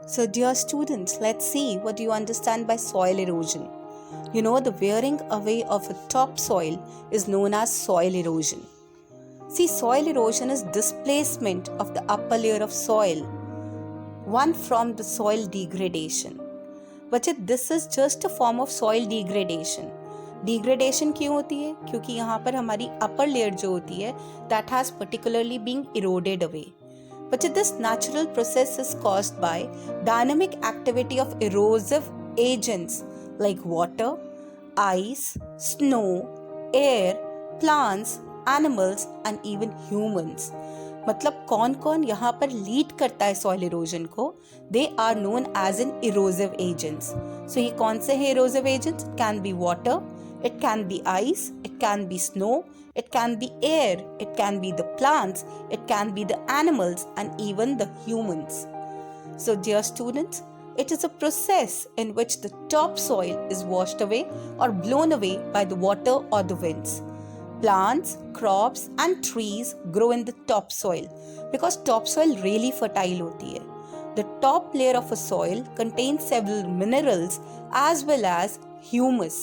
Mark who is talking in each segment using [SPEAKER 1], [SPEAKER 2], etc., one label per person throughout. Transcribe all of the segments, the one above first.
[SPEAKER 1] So, dear students, let's see what you understand by soil erosion. You know, the wearing away of a topsoil is known as soil erosion. See, soil erosion is displacement of the upper layer of soil, one from the soil degradation. बच्चे this is just a form of soil degradation क्यों होती है? क्योंकि यहाँ पर हमारी upper layer जो होती है that has particularly being eroded away. बच्चे this natural process is caused by dynamic activity of erosive agents like water, ice, snow, air, plants, animals and even humans. मतलब कौन कौन यहाँ पर लीड करता है सॉइल इरोजन को? They are known as an erosive agents. So ये कौन से हैं erosive agents? It can be water, it can be ice, it can be snow, it can be air, it can be the plants, it can be the animals and even the humans. So dear students, it is a process in which the topsoil is washed away or blown away by the water or the winds. Plants, crops and trees grow in the topsoil because topsoil really fertile होती है. The top layer of a soil contains several minerals as well as humus.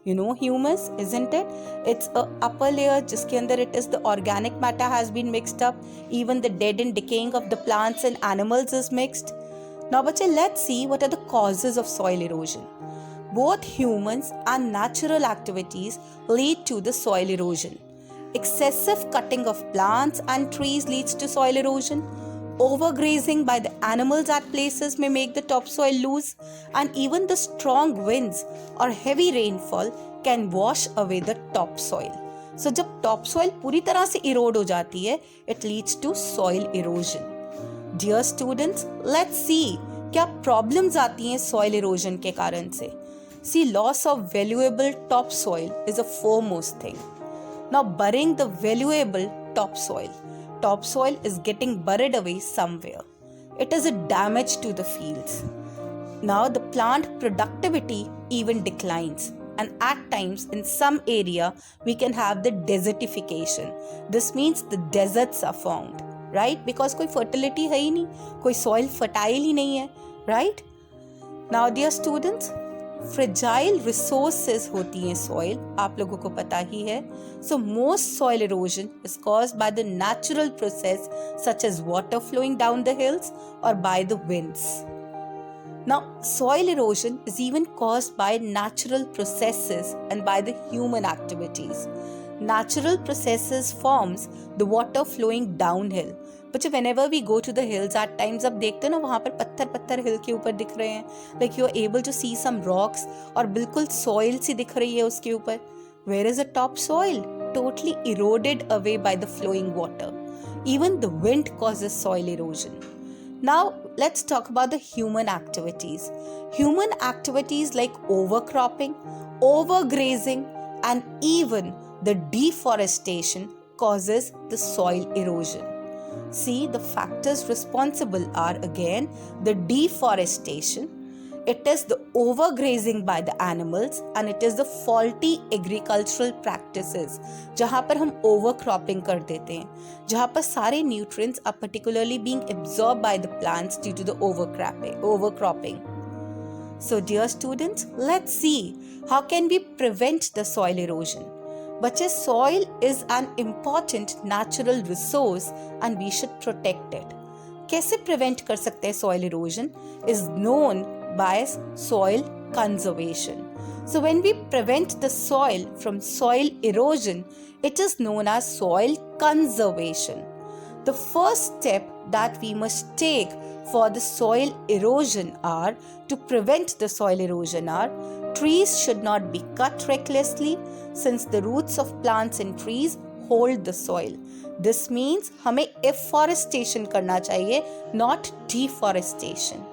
[SPEAKER 1] You know humus, isn't it? It's a upper layer जिसके अंदर it is the organic matter has been mixed up. Even the dead and decaying of the plants and animals is mixed. Now बच्चे, let's see what are the causes of soil erosion. Both humans and natural activities lead to the soil erosion. Excessive cutting of plants and trees leads to soil erosion. Overgrazing by the animals at places may make the topsoil loose, and even the strong winds or heavy rainfall can wash away the topsoil. So जब topsoil पूरी तरह से erode हो जाती है, it leads to soil erosion. Dear students, let's see क्या problems आती हैं soil erosion के कारण से. See, loss of valuable topsoil is a foremost thing. Now, burying the valuable topsoil. Topsoil is getting buried away somewhere. It is a damage to the fields. Now the plant productivity even declines, and at times in some area we can have the desertification. This means the deserts are formed, right? Because कोई fertility है ही नहीं, कोई soil fertile ही नहीं है, right? Now dear students, fragile resources होती हैं soil, आप लोगों को पता ही है. So most soil erosion is caused by the natural process such as water flowing down the hills और by the winds. Now soil erosion is even caused by natural processes and by the human activities. Natural processes forms the water flowing downhill. बच्चे whenever we go to the hills at times आप देखते हो ना, वहाँ पर पत्थर पत्थर हिल के ऊपर दिख रहे हैं. Like you are able to see some rocks और बिल्कुल soil सी दिख रही है उसके ऊपर. Where is the top soil? Totally eroded away by the flowing water. Even the wind causes soil erosion. Now let's talk about the human activities. Human activities like overcropping, overgrazing and even the deforestation causes the soil erosion. See, the factors responsible are again the deforestation, it is the overgrazing by the animals, and it is the faulty agricultural practices जहाँ पर हम overcropping कर देते हैं, जहाँ पर सारे nutrients are particularly being absorbed by the plants due to the overcropping. So dear students, let's see how can we prevent the soil erosion. बच्चे, soil is an important natural resource and we should protect it. कैसे prevent कर सकते हैं soil erosion is known by soil conservation. So when we prevent the soil from soil erosion, it is known as soil conservation. The first step that we must take for the soil erosion are to prevent the soil erosion are trees should not be cut recklessly since the roots of plants and trees hold the soil. This means हमें afforestation करना चाहिए, not deforestation.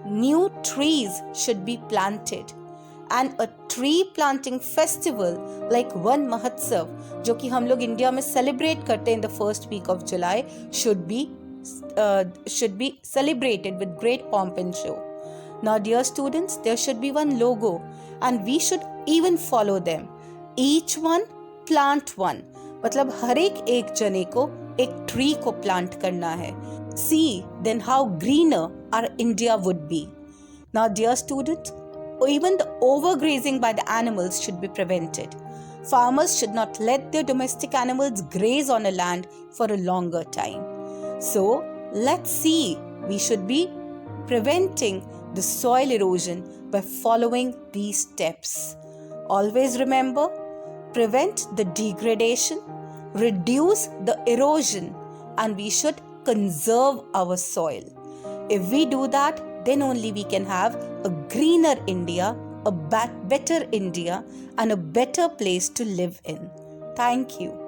[SPEAKER 1] New trees should be planted. And a tree planting festival like Van Mahotsav, जो कि हम लोग India में celebrate करते हैं in the first week of July, should be celebrated with great pomp and show. Now dear students, there should be one logo and we should even follow them. Each one plant one. मतलब हर एक जने को एक tree को plant करना है. See then how greener our India would be. Now, dear students, even the overgrazing by the animals should be prevented. Farmers should not let their domestic animals graze on a land for a longer time. So, let's see, we should be preventing the soil erosion by following these steps. Always remember, prevent the degradation, reduce the erosion, and we should conserve our soil. If we do that, then only we can have a greener India, a better India, and a better place to live in. Thank you.